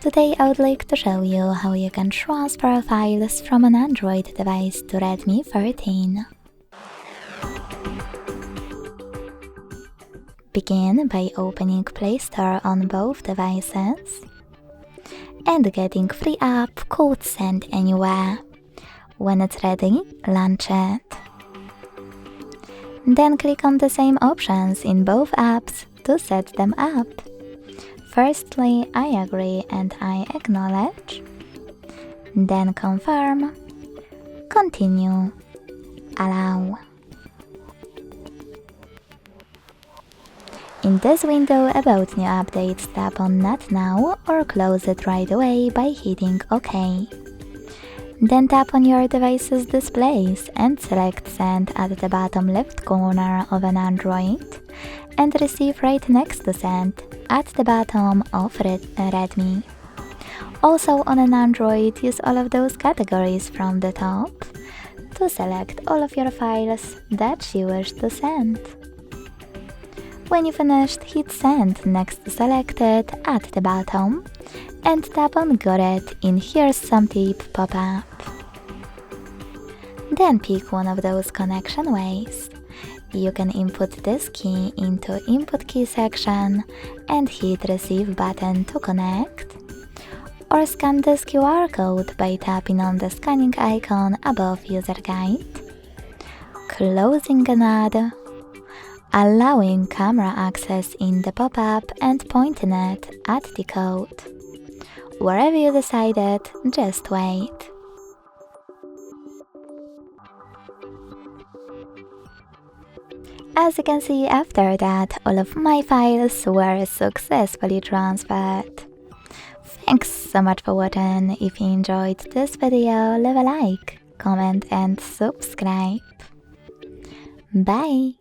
Today I would like to show you how you can transfer files from an Android device to Redmi 13. Begin by opening Play Store on both devices and getting free app called Send Anywhere. When it's ready, launch it. Then click on the same options in both apps to set them up. Firstly, I agree and I acknowledge. Then confirm, continue, allow. In this window about new updates, tap on Not Now or close it right away by hitting OK. Then tap on your device's displays and select Send at the bottom left corner of an Android and Receive right next to Send at the bottom of Redmi. Also on an Android, use all of those categories from the top to select all of your files that you wish to send. When you finished, hit Send next to Selected at the bottom and tap on Got it in Here's Some Tip pop-up. Then pick one of those connection ways. You can input this key into Input Key section and hit Receive button to connect, or scan this QR code by tapping on the scanning icon above User Guide, closing an ad, allowing camera access in the pop-up and pointing it at the code. Wherever you decided, just wait. As you can see, after that, all of my files were successfully transferred. Thanks so much for watching. If you enjoyed this video, leave a like, comment and subscribe. Bye!